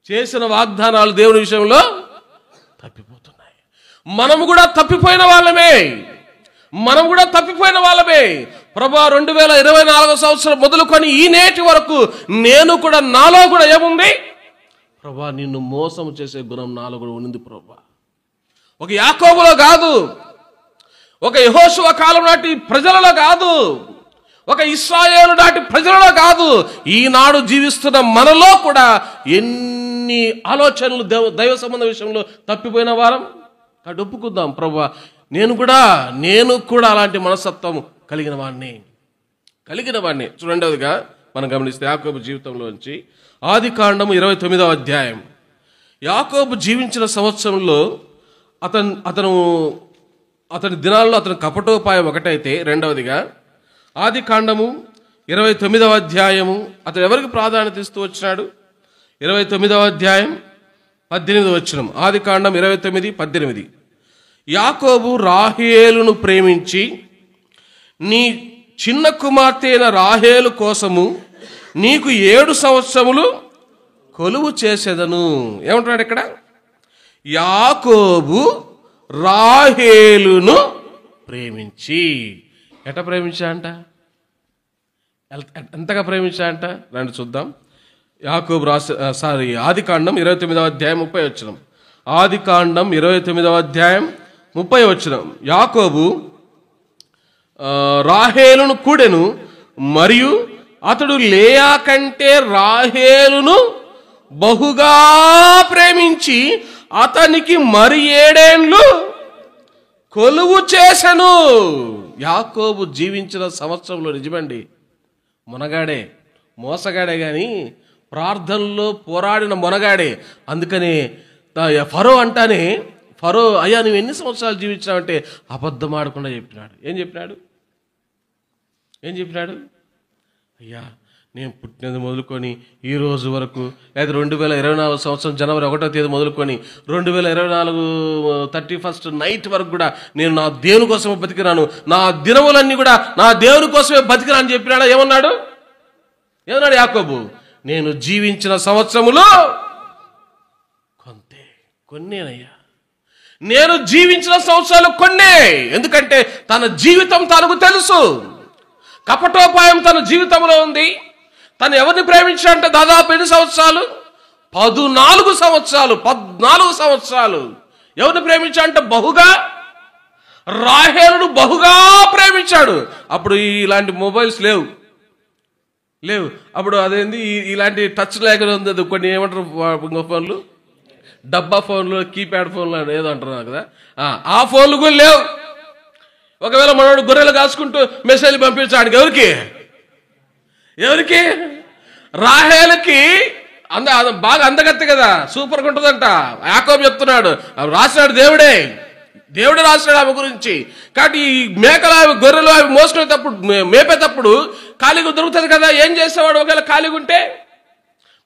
S1: చేసిన వాగ్దానాలు దేవుని విషయంలో తప్పిపోతున్నాయి. మనము కూడా తప్పిపోయిన వాళ్ళమే. ప్రభా 2024 సంవత్సరం మొదలుకొని ఈ నేటి వరకు నేను కూడా, నాలో కూడా ఏముంది? ప్రభా నిన్ను మోసం చేసే గుణం నాలో కూడా ఉంది ప్రభా. ఒక యాకోబులో కాదు, ఒక యెహోషువ కాలం నాటి ప్రజలలో కాదు, ఒక ఇశ్రాయేలు నాటి ప్రజలలో కాదు, ఈనాడు జీవిస్తున్న మనలో కూడా ఎన్ని ఆలోచనలు దైవ సంబంధ విషయంలో తప్పిపోయిన వారం. కాబట్టి ఒప్పుకుందాం, ప్రభువా నేను కూడా అలాంటి మనస్తత్వం కలిగిన వాడిని. రెండవదిగా మనం గమనిస్తే యాకోబు జీవితంలోంచి ఆదికాండము 29వ అధ్యాయం. యాకోబు జీవించిన సంవత్సరంలో అతని దినాల్లో అతని కపటోపాయం ఒకటైతే, రెండవదిగా ఆదికాండము 29వ అధ్యాయము అతను ఎవరికి ప్రాధాన్యత ఇస్తూ వచ్చినాడు? 29వ అధ్యాయం 18వ వచనం. ఆదికాండం 29:18. యాకోబు రాహేలును ప్రేమించి నీ చిన్న కుమార్తె అయిన రాహేలు కోసము నీకు 7 సంవత్సరములు కొలువు చేసేదను. ఏమంటున్నాడు ఇక్కడ? యాకోబు రాహేలును ప్రేమించి. ఎట్లా ప్రేమించాడంట? ఎంతగా ప్రేమించాడంట? రండి చూద్దాం. యాకోబు ఆదికాండం 29వ అధ్యాయం 30వ వచనం. ఆదికాండం 29వ అధ్యాయం 30వ వచనం. యాకోబు రాహేలును కూడెను, మరియు అతడు లేయా కంటే రాహేలును బహుగా ప్రేమించి అతనికి మరి 7 ఏండ్లు కొలువు చేసెను. యాకోబు జీవించిన సంవత్సరంలో నిజమండి, మొనగాడే, మోసగాడే గాని ప్రార్థనలో పోరాడిన మొనగాడే. అందుకని ఫరో అంటానే, ఫరో అయ్యా నువ్వు ఎన్ని సంవత్సరాలు జీవించావంటే అబద్ధం ఆడకుండా చెప్పినాడు. ఏం చెప్పినాడు? అయ్యా నేను పుట్టినది మొదలుకొని ఈ రోజు వరకు, లేదా 2024 సంవత్సరం జనవరి 1వ తేదీ మొదలుకొని 2024 31st నైట్ వరకు కూడా నేను నా దేవుని కోసమే బతికినాను, నా దినములన్నీ కూడా నా దేవుని కోసమే బతికినా అని చెప్పినాడా? ఏమన్నాడు యాకోబు? నేను జీవించిన సంవత్సరములో కొన్నేనయ్యా. నేను జీవించిన సంవత్సరాలు కొన్నే. ఎందుకంటే తన జీవితం తనకు తెలుసు. కపటోపాయం తన జీవితంలో ఉంది. తను ఎవరిని ప్రేమించాడంటే దాదాపు 8 సంవత్సరాలు, 14 సంవత్సరాలు. ఎవరిని ప్రేమించాడంటే బహుగా, రాహేలును బహుగా ప్రేమించాడు. అప్పుడు ఇలాంటి మొబైల్స్ లేవు. అప్పుడు అదేంది ఇలాంటి టచ్ లేకుండా ఉంది. కొన్ని ఏమంటారు ఫోన్లు, డబ్బా ఫోన్లు, కీప్యాడ్ ఫోన్లు ఏదో అంటున్నారు కదా, ఆ ఫోన్లు కూడా లేవు. ఒకవేళ మనోడు గొర్రెలు కాసుకుంటూ మెసేజ్లు పంపించాడు ఎవరికి? రాహేలుకి. బాగా అందగత్తి కదా, సూపర్గా ఉంటుందంట. యాకోబు చెప్తున్నాడు, రాసినాడు దేవుడే రాసినాడు ఆమె గురించి. కాబట్టి ఈ మేకలు అవి గొర్రెలు అవి మోసుకునేటప్పుడు మేపేటప్పుడు ఖాళీగా దొరుకుతుంది కదా. ఏం చేసేవాడు ఒకవేళ ఖాళీగా ఉంటే?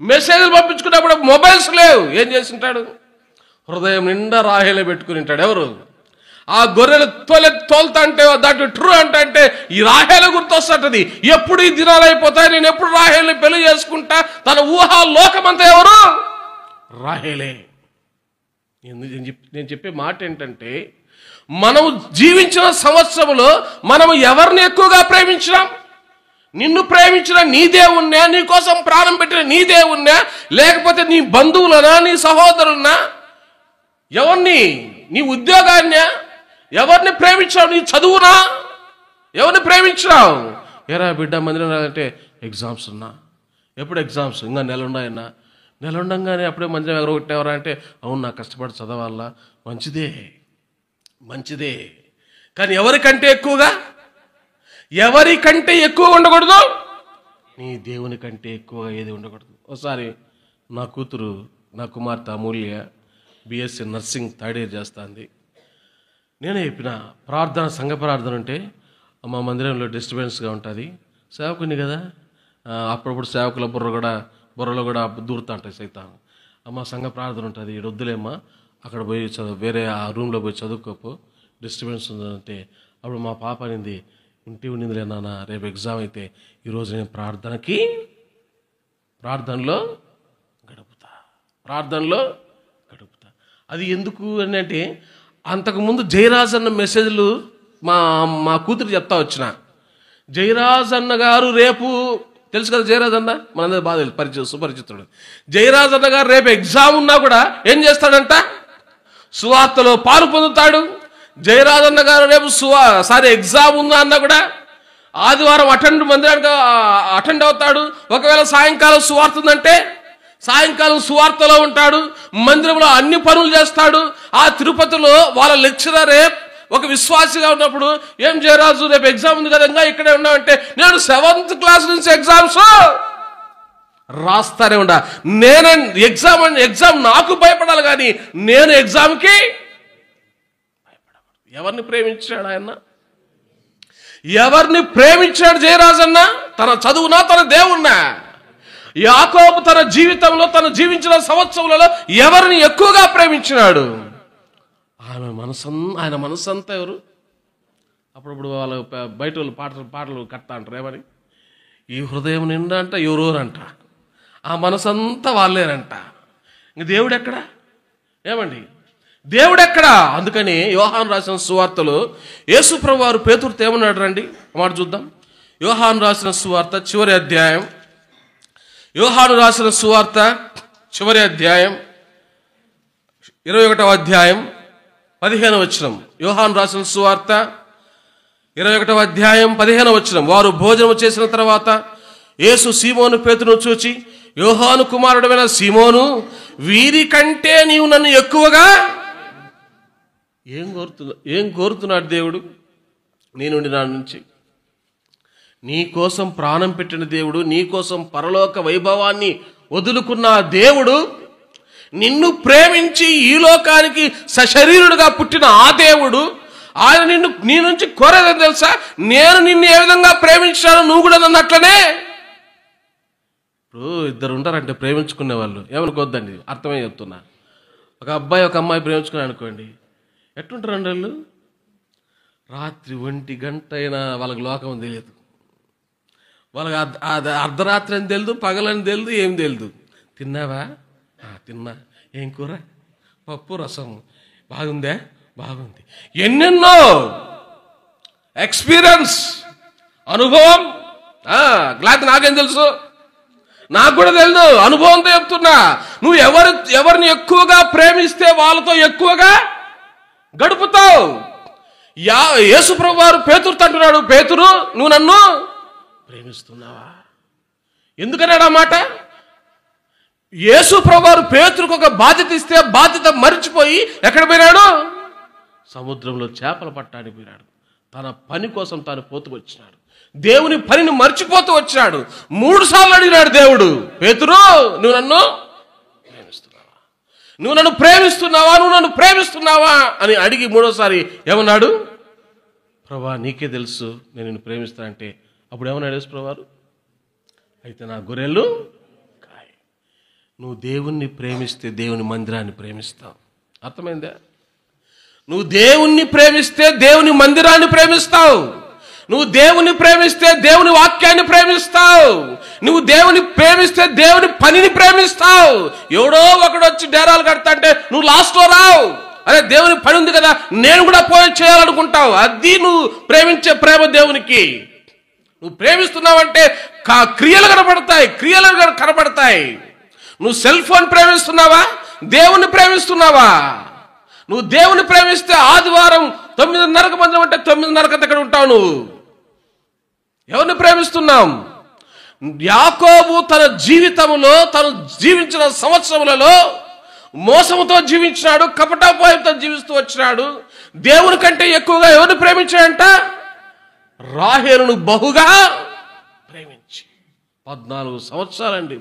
S1: మెసేజ్లు పంపించుకున్నప్పుడు మొబైల్స్ లేవు. ఏం చేసింటాడు? హృదయం నిండా రాహేలే పెట్టుకుని ఉంటాడు. ఎవరు? ఆ గొర్రెలు తోలుతా అంటే దాంట్లో ట్రూ అంటే ఈ రాహేలు గుర్తొస్తుంటది. ఎప్పుడు ఈ దినాలు అయిపోతాయి, నేను ఎప్పుడు రాహేల్ని పెళ్లి చేసుకుంటా, తన ఊహా లోకమంతా ఎవరు? రాహేలే. నేను చెప్పే మాట ఏంటంటే, మనం జీవించిన సంవత్సరంలో మనము ఎవరిని ఎక్కువగా ప్రేమించినాం? నిన్ను ప్రేమించిన నీ దేవుణ్ణా, నీ కోసం ప్రాణం పెట్టిన నీ దేవుణ్ణా, లేకపోతే నీ బంధువులనా, నీ సహోదరులనా, ఎవరిని? నీ ఉద్యోగాన్నే? ఎవరిని ప్రేమించావు? నీ చదువునా? ఎవరిని ప్రేమించావు? ఎరా బిడ్డ మందిరం రాలంటే ఎగ్జామ్స్ ఉన్నా. ఎప్పుడు ఎగ్జామ్స్? ఇంకా నెల ఉండంగానే అప్పుడే మందిరం ఎగరగొట్టినవరా అంటే, అవును నా కష్టపడి చదవాలా. మంచిదే. కానీ ఎవరికంటే ఎక్కువగా ఉండకూడదు? నీ దేవుని కంటే ఎక్కువగా ఏది ఉండకూడదు. ఒకసారి నా కుమార్తె అమూల్య BSc నర్సింగ్ 3rd year చేస్తుంది. నేనే చెప్పిన సంఘ ప్రార్థన ఉంటే మా మందిరంలో డిస్టర్బెన్స్గా ఉంటుంది, సేవకుని కదా, అప్పుడప్పుడు సేవకుల బుర్రలో కూడా దూరుతూ ఉంటాయి సైతాను. అమ్మ సంఘ ప్రార్థన ఉంటుంది, వద్దులేమ్మా అక్కడ పోయి వేరే ఆ రూమ్లో పోయి చదువుకోపో, డిస్టర్బెన్స్ ఉందంటే. అప్పుడు మా పాప అనింది, ఇంటి ఉండిందిలే నాన్న, రేపు ఎగ్జామ్ అయితే ఈరోజు నేను ప్రార్థనలో గడుపుతా. అది ఎందుకు అని అంటే, అంతకుముందు జయరాజ్ అన్న మెసేజ్లు మా కూతురు చెప్తా వచ్చిన. జయరాజ్ అన్న గారు రేపు, తెలుసు కదా జయరాజ్ అన్న, మనందరూ బాగా సుపరిచితుడు. జయరాజ్ అన్న గారు రేపు ఎగ్జామ్ ఉన్నా కూడా ఏం చేస్తాడంట? సువార్తలో పాలు పొందుతాడు. జయరాజ్ అన్న గారు రేపు ఎగ్జామ్ ఉందా అన్నా కూడా ఆదివారం మందిరానికి అటెండ్ అవుతాడు. ఒకవేళ సాయంకాలం సువార్త ఉందంటే సాయంకాలం సువార్తలో ఉంటాడు, మందిరంలో అన్ని పనులు చేస్తాడు. ఆ తిరుపతిలో వాళ్ళ లెక్చరరే ఒక విశ్వాసిగా ఉన్నప్పుడు, ఏం జయరాజు రేపు ఎగ్జామ్ ఉంది కదా ఇంకా ఇక్కడే ఉన్నామంటే, నేను 7th క్లాస్ నుంచి ఎగ్జామ్స్ రాస్తానే ఉండా. నేను ఎగ్జామ్ నాకు భయపడాలి కానీ నేను ఎగ్జామ్కి భయపడకూడదు. ఎవరిని ప్రేమించాడు ఆయన? ఎవరిని ప్రేమించాడు జయరాజన్న? తన చదువునా తన దేవుణ్ణా? యాకోబు తన జీవితంలో తను జీవించిన సంవత్సరంలో ఎవరిని ఎక్కువగా ప్రేమించినాడు? ఆయన మనసంతా ఎవరు? అప్పుడప్పుడు వాళ్ళు బయట వాళ్ళు పాటలు కడతా అంటారు, ఏమని? ఈ హృదయం నిండా అంట ఎవరోరంట, ఆ మనసంతా వాళ్ళేనంట. ఇంక దేవుడు ఎక్కడ? ఏమండి దేవుడు ఎక్కడ? అందుకని యోహాను రాసిన సువార్తలో యేసుప్రభువు వారు పేతురుతో ఏమన్నాడు రండి మాట చూద్దాం. యోహాను రాసిన సువార్త చివరి అధ్యాయం, యోహాను రాసిన సువార్త చివరి అధ్యాయం 21వ అధ్యాయం 15వ వచనం. యోహాను రాసిన సువార్త 21వ అధ్యాయం 15వ వచనం. వారు భోజనం చేసిన తర్వాత యేసు సీమోను పేతురును చూచి, యోహాను కుమారుడైన సీమోను, వీరికంటే నీవు నన్ను ఎక్కువగా ఏం కోరుతున్నాడు దేవుడు నీ నుండి, నా నుంచి? నీ కోసం ప్రాణం పెట్టిన దేవుడు, నీ కోసం పరలోక వైభవాన్ని వదులుకున్న దేవుడు, నిన్ను ప్రేమించి ఈ లోకానికి సశరీరుడుగా పుట్టిన ఆ దేవుడు, ఆయన నీ నుంచి కోరేదని తెలుసా? నేను నిన్ను ఏ విధంగా ప్రేమించాను నువ్వు కూడా నన్ను అట్లనే. ఇప్పుడు ఇద్దరు ఉంటారంటే ప్రేమించుకునే వాళ్ళు, ఏమనుకోద్దండి, అర్థమే చెప్తున్నా. ఒక అబ్బాయి ఒక అమ్మాయి ప్రేమించుకున్నాను అనుకోండి, ఎట్లుంటారండి వాళ్ళు? రాత్రి 1 గంట అయినా వాళ్ళకి లోకం తెలియదు. వాళ్ళకి అర్ధరాత్రి అని తెలియదు, పగలని తెలియదు, ఏం తెలియదు. తిన్నావా? తిన్నా. ఏం కూర? పప్పు రసం. బాగుందే? బాగుంది. ఎన్నెన్నో ఎక్స్పీరియన్స్, అనుభవం. గ్లాత్ నాకేం తెలుసు? నాకు కూడా తెలియదు, అనుభవంతో చెప్తున్నా. నువ్వు ఎవరిని ఎక్కువగా ప్రేమిస్తే వాళ్ళతో ఎక్కువగా గడుపుతావు. యేసుప్రభువు వారు పేతురుతో అంటున్నాడు, పేతురు నువ్వు నన్ను ప్రేమిస్తున్నావా? ఎందుకన్నాడు ఆ మాట? యేసుప్రభువు వారు పేతురుకు ఒక బాధ్యత ఇస్తే బాధ్యత మరిచిపోయి ఎక్కడ పోయినాడు? సముద్రంలో చేపలు పట్టడానికి పోయినాడు. తన పని కోసం తాను పోతూ వచ్చినాడు. దేవుని పనిని మర్చిపోతూ వచ్చినాడు. 3 సార్లు అడిగినాడు దేవుడు, పేతురు నువ్వు నన్ను ప్రేమిస్తున్నావా? నువ్వు నన్ను ప్రేమిస్తున్నావా? నువ్వు నన్ను ప్రేమిస్తున్నావా అని అడిగి 3వసారి ఏమన్నాడు? ప్రభా నీకే తెలుసు నేను నిన్ను ప్రేమిస్తానంటే. అప్పుడు ఏమన్నాడు యేసుప్రభువు వారు? అయితే నా గొర్రెలు కాయ. నువ్వు దేవుణ్ణి ప్రేమిస్తే దేవుని మందిరాన్ని ప్రేమిస్తావు. అర్థమైందా? నువ్వు దేవుణ్ణి ప్రేమిస్తే దేవుని మందిరాన్ని ప్రేమిస్తావు. నువ్వు దేవుని ప్రేమిస్తే దేవుని వాక్యాన్ని ప్రేమిస్తావు. నువ్వు దేవుని ప్రేమిస్తే దేవుని పనిని ప్రేమిస్తావు. ఎవడో ఒకడు వచ్చి డేరాలు కడతా అంటే నువ్వు లాస్ట్లో రావు. అరే దేవుని పని ఉంది కదా, నేను కూడా పోయి చేయాలనుకుంటావు. అది నువ్వు ప్రేమించే ప్రేమ దేవునికి. నువ్వు ప్రేమిస్తున్నావంటే క్రియలు కనపడతాయి. నువ్వు సెల్ ఫోన్ ప్రేమిస్తున్నావా? దేవుణ్ణి ప్రేమిస్తున్నావా? నువ్వు దేవుని ప్రేమిస్తే ఆదివారం 9:30కు మందిరం అంటే 9:30 ఎక్కడ ఉంటావు నువ్వు? ఎవరిని ప్రేమిస్తున్నాం? యాకోబు తన జీవితంలో తను జీవించిన సంవత్సరములలో మోసముతో జీవించినాడు, కపటోపాయంతో జీవిస్తూ వచ్చినాడు. దేవుని కంటే ఎక్కువగా ఎవరిని ప్రేమించాడంట? రాహేలును బహుగా ప్రేమించి 14 సంవత్సరాలండి.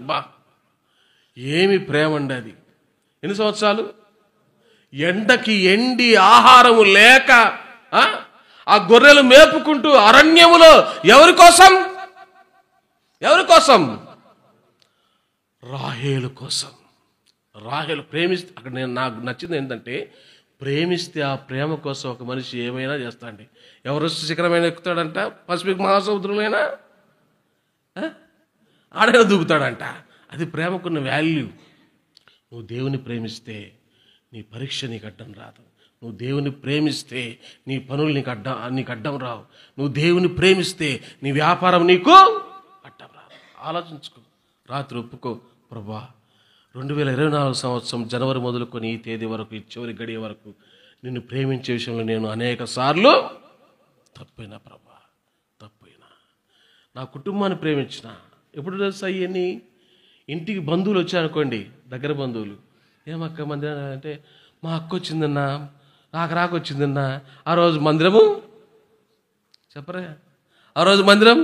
S1: ఏమి ప్రేమ అండి అది! ఎన్ని సంవత్సరాలు? ఎండకి ఎండి ఆహారము లేక ఆ గొర్రెలు మేపుకుంటూ అరణ్యములో ఎవరి కోసం? రాహేలు కోసం. రాహేలు ప్రేమిస్తే, అక్కడ నాకు నచ్చింది ఏంటంటే, ప్రేమిస్తే ఆ ప్రేమ కోసం ఒక మనిషి ఏమైనా చేస్తాడండి. ఎవరెస్ట్ శిఖరమైన ఎక్కుతాడంట, పసిఫిక్ మహాసముద్రంలోనైనా ఆడైనా దూకుతాడంట. అది ప్రేమకున్న వాల్యూ. నువ్వు దేవుని ప్రేమిస్తే నీ పరీక్ష నీకు అడ్డం రాదు. నువ్వు దేవుని ప్రేమిస్తే నీ పనులు నీకు అడ్డం రావు. నువ్వు దేవుని ప్రేమిస్తే నీ వ్యాపారం నీకు అడ్డం రాదు. ఆలోచించుకో, రాత్రి ఒప్పుకో, ప్రభా 2024 సంవత్సరం జనవరి మొదలుకొని ఈ తేదీ వరకు, ఈ చివరి గడియ వరకు నిన్ను ప్రేమించే విషయంలో నేను అనేక సార్లు తప్పైనా ప్రభా, తప్పైనా. నా కుటుంబాన్ని ప్రేమించిన. ఎప్పుడు తెలుసా ఇవన్నీ? ఇంటికి బంధువులు వచ్చారనుకోండి, దగ్గర బంధువులు, ఏమక్క మందిరం అంటే, మా అక్క వచ్చిందన్నా, నాకు రాకొచ్చిందన్నా. ఆ రోజు మందిరము చెప్పరా? ఆ రోజు మందిరం.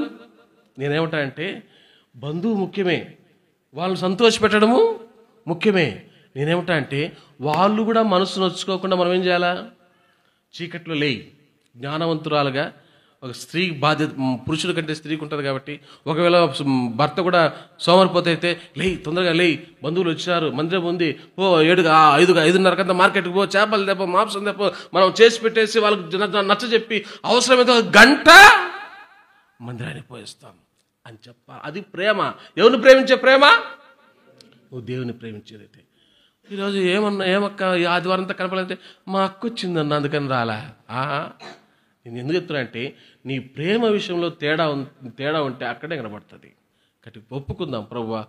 S1: నేనేమంటా అంటే, బంధువు ముఖ్యమే, వాళ్ళని సంతోషపెట్టడము ముఖ్యమే. నేనేమంటా అంటే, వాళ్ళు కూడా మనసు నొచ్చుకోకుండా మనం ఏం చేయాలా? చీకట్లో లేయి, జ్ఞానవంతురాలుగా. ఒక స్త్రీ బాధ్యత పురుషుల కంటే స్త్రీకి ఉంటుంది కాబట్టి, ఒకవేళ భర్త కూడా సోమరిపోతే అయితే, లేయి తొందరగా లేయి, బంధువులు వచ్చారు, మందిరం ఉంది, ఓ 5:30 మార్కెట్కి పో, చేపలు తెప్ప, మాంసం తెప్ప, మనం చేసి పెట్టేసి వాళ్ళకి నచ్చ చెప్పి అవసరమైతే 1 గంట మందిరానికి పోయిస్తాం అని చెప్పాలి. అది ప్రేమ. ఎవరిని ప్రేమించే ప్రేమ? నువ్వు దేవుని ప్రేమించేదైతే. ఈరోజు ఏమక్క ఈ ఆదివారం అంతా కనపడాలంటే, మా అక్క వచ్చిందన్న అందుకని రాలా. నేను ఎందుకు చెప్తున్నా అంటే, నీ ప్రేమ విషయంలో తేడా ఉంటే అక్కడే కనబడుతుంది. కాబట్టి ఒప్పుకుందాం, ప్రభువా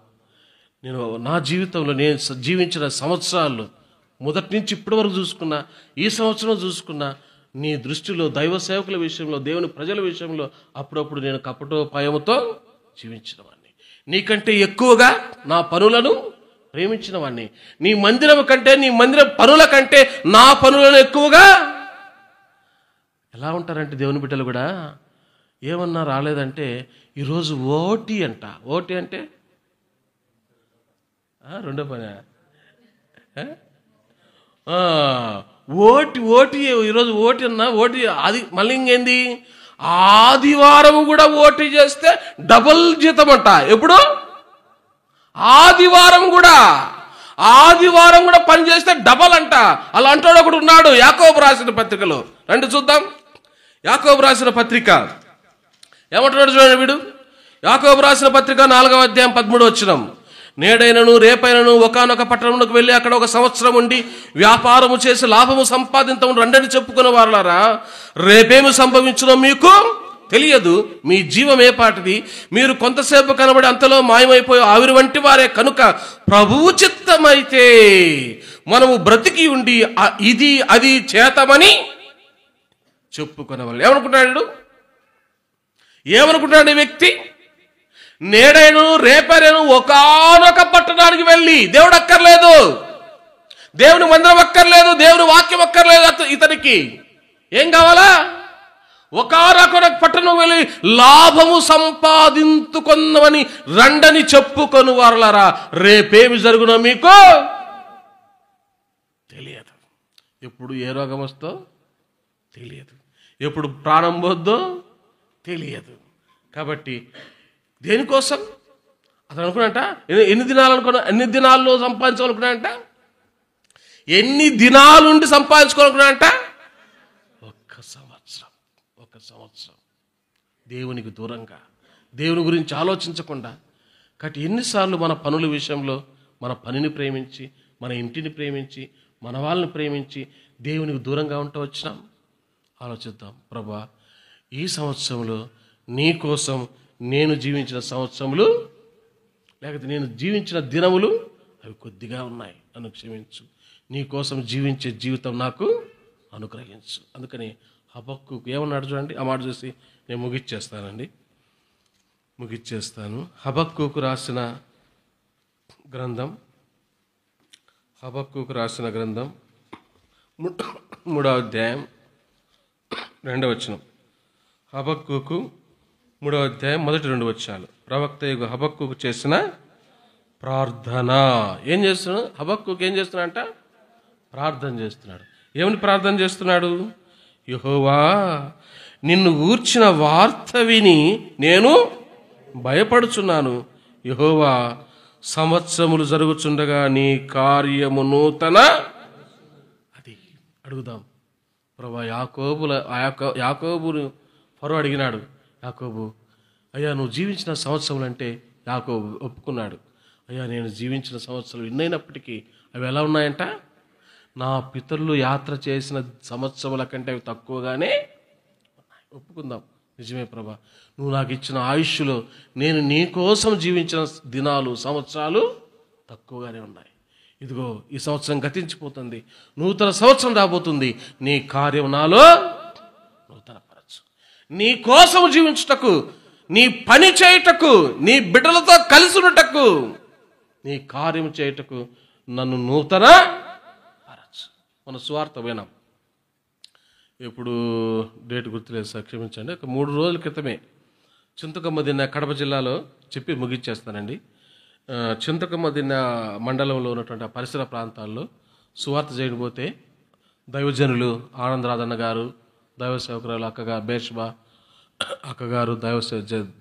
S1: నేను నా జీవితంలో నేను జీవించిన సంవత్సరాల్లో మొదటి నుంచి ఇప్పటి వరకు చూసుకున్నా, ఈ సంవత్సరం చూసుకున్నా, నీ దృష్టిలో దైవ సేవకుల విషయంలో, దేవుని ప్రజల విషయంలో అప్పుడప్పుడు నేను కపటోపాయముతో జీవించిన వాడిని. నీకంటే ఎక్కువగా నా పనులను ప్రేమించిన వాడిని. నీ మందిరం కంటే, నీ మందిర పనుల కంటే నా పనులను ఎక్కువగా. ఎలా ఉంటారంటే దేవుని బిడ్డలు కూడా ఏమన్నా రాలేదంటే, ఈరోజు ఓటీ అంట. ఓటీ అంటే రెండో పని. ఓటీ ఈరోజు ఓటీ అన్నా. ఓటీ అది మళ్ళీ ఇంకేంది, ఆదివారం కూడా ఓటీ చేస్తే డబుల్ జీతం అంట. ఎప్పుడు? ఆదివారం కూడా పని చేస్తే డబల్ అంట. అలా అంటాడు ఒకడు ఉన్నాడు యాకోబు రాసిన పత్రికలో. రండి చూద్దాం. యాకోబు రాసిన పత్రిక ఏమంటున్నాడు చూడండి వీడు. యాకోబు రాసిన పత్రిక 4వ అధ్యాయం 13వ వచనం. నేడైనను రేపైనను ఒకానొక పట్టణంలోకి వెళ్ళి అక్కడ 1 సంవత్సరం ఉండి వ్యాపారము చేసి లాభము సంపాదించము రండని చెప్పుకునే వారులారా, రేపేమి సంభవించునో మీకు తెలియదు. మీ జీవం ఏ పాటిది? మీరు కొంతసేపు కనబడి అంతలో మాయమైపోయి ఆవిరి వంటి వారే కనుక ప్రభువు చిత్తమైతే మనము బ్రతికి ఉండి ఇది అది చేతమని చెప్పుకునేవాళ్ళు. ఏమనుకుంటాడు ఈ వ్యక్తి? నేడైను రేపైనను ఒకానొక పట్టణానికి వెళ్ళి, దేవుడు అక్కర్లేదు, దేవుని మందిరం అక్కర్లేదు, దేవుని వాక్యం అక్కర్లేదు, ఇతనికి ఏం కావాలా? ఒకానొక పట్టణం వెళ్ళి లాభము సంపాదించుకున్నవని రండని చెప్పుకొని వారులారా, రేపేమి జరుగునో మీకు తెలియదు. ఎప్పుడు ఏ రోగం వస్తో తెలియదు, ఎప్పుడు ప్రాణం పోద్దో తెలియదు. కాబట్టి దేనికోసం అతను అనుకున్నాంట, ఎన్ని దినాల్లో సంపాదించుకోవాలనుకున్నాంట, ఎన్ని దినాలుండి సంపాదించుకోవాలనుకున్నాంట? ఒక సంవత్సరం దేవునికి దూరంగా, దేవుని గురించి ఆలోచించకుండా. కాబట్టి ఎన్నిసార్లు మన పనుల విషయంలో మన పనిని ప్రేమించి, మన ఇంటిని ప్రేమించి, మన వాళ్ళని ప్రేమించి దేవునికి దూరంగా ఉంటూ వచ్చినాం. ఆలోచిద్దాం. ప్రభువా, ఈ సంవత్సరంలో నీ కోసం నేను జీవించిన సంవత్సరములు, లేకపోతే నేను జీవించిన దినములు అవి కొద్దిగా ఉన్నాయి, నన్ను క్షమించు. నీ కోసం జీవించే జీవితం నాకు అనుగ్రహించు. అందుకని హబక్కూకు ఏమన్నాడు చూడండి. ఆ మాట చూసి నేను ముగిచ్చేస్తాను. హబక్కూకు రాసిన గ్రంథం 3వ అధ్యాయం 2వ వచనం. హబక్కూకు 3వ అధ్యాయం మొదటి 2 వచనాలు. ప్రవక్త హబక్కూకు చేసిన ప్రార్థన. ఏం చేస్తున్నాడు హబక్కూకు? ఏం చేస్తున్నాడంట? ప్రార్థన చేస్తున్నాడు. ఏమని ప్రార్థన చేస్తున్నాడు? యెహోవా, నిన్ను గూర్చిన వార్త విని నేను భయపడుచున్నాను. యెహోవా, సంవత్సరములు జరుగుచుండగా నీ కార్యము నూతన. అది అడుగుదాం. ప్రభా, యాకోబును ఫరో అడిగినాడు. యాకోబు, అయ్యా నువ్వు జీవించిన సంవత్సరములు అంటే యాకోబు ఒప్పుకున్నాడు. అయ్యా నేను జీవించిన సంవత్సరాలు ఎన్నైనప్పటికీ అవి ఎలా ఉన్నాయంట? నా పితరులు యాత్ర చేసిన సంవత్సరముల కంటే అవి తక్కువగానే ఉన్నాయి. ఒప్పుకుందాం, నిజమే ప్రభా, నువ్వు నాకు ఇచ్చిన ఆయుష్లో నేను నీ కోసం జీవించిన దినాలు, సంవత్సరాలు తక్కువగానే ఉన్నాయి. ఇదిగో ఈ సంవత్సరం గతించిపోతుంది, నూతన సంవత్సరం రాబోతుంది. నీ కార్యం నాలో నూతనపరచు. నీ కోసం జీవించుటకు నీ పని చేయుటకు, నీ బిడ్డలతో కలిసినటకు, నీ కార్యం చేయుటకు నన్ను నూతన పరచు. మన సువార్త వినాం. ఇప్పుడు డేట్ గుర్తులేదు సార్, క్షమించండి. ఒక 3 రోజుల క్రితమే చింతకమ్మ దిన్న కడప జిల్లాలో చెప్పి ముగించేస్తానండి. చింతకమ్మ దిన్న మండలంలో ఉన్నటువంటి ఆ పరిసర ప్రాంతాల్లో సువార్త చేయకపోతే దైవజనులు ఆనందరాధన్న గారు, దైవ సేవకురాలు అక్కగారు బేర్షబా అక్కగారు,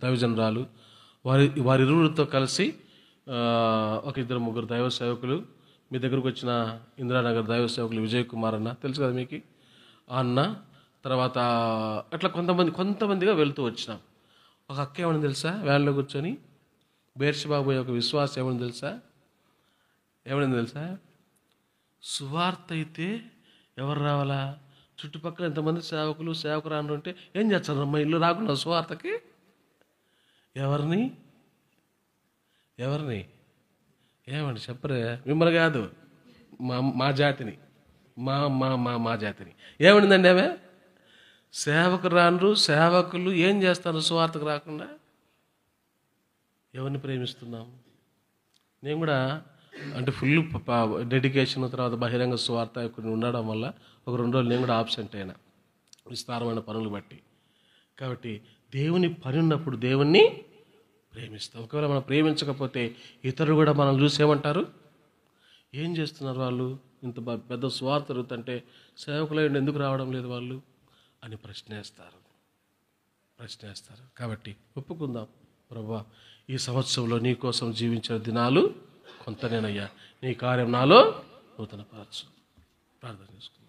S1: దైవజనరాలు వారిరువురితో కలిసి ఒక 2-3 దైవ సేవకులు, మీ దగ్గరకు వచ్చిన ఇందిరానగర్ దైవ సేవకులు విజయ్ కుమార్ అన్న తెలుసు కదా మీకు, అన్న, తర్వాత అట్లా కొంతమందిగా వెళ్తూ వచ్చినాం. ఒక అక్క ఏమని తెలుసా, వ్యాన్లో కూర్చొని బేర్షబాబు యొక్క విశ్వాసం ఏమని తెలుసా, సువార్త అయితే ఎవరు రావాలా, చుట్టుపక్కల ఎంతమంది సేవకురాలు ఉంటే ఏం చేస్తారు అమ్మ, ఇల్లు రాకుండా సువార్తకి? ఎవరిని ఏమండి చెప్పరే, మిమ్మల్ని కాదు, మా జాతిని, మా జాతిని. ఏమనిందండి ఆమె, సేవకులు ఏం చేస్తారు సువార్తకు రాకుండా? ఎవరిని ప్రేమిస్తున్నాం? నేను కూడా అంటే ఫుల్ డెడికేషన్, తర్వాత బహిరంగ సువార్త కొన్ని ఉండడం వల్ల ఒక 2 రోజులు నేను కూడా ఆబ్సెంట్ అయినా విస్తారమైన పనులు బట్టి. కాబట్టి దేవుని పని ఉన్నప్పుడు దేవుణ్ణి ప్రేమిస్తాం. ఒకవేళ మనం ప్రేమించకపోతే ఇతరులు కూడా మనం చూసి ఏమంటారు, ఏం చేస్తున్నారు వాళ్ళు, ఇంత పెద్ద సువార్త జరుగుతుంటే సేవకులు ఎందుకు రావడం లేదు వాళ్ళు అని ప్రశ్నిస్తారు. కాబట్టి ఒప్పుకుందాం, ప్రభువా ఈ సంవత్సరంలో నీ కోసం జీవించిన దినాలు కొంతనేనయ్యా, నీ కార్యం నాలో నూతన పరచు. ప్రార్థన చేసుకుందాం.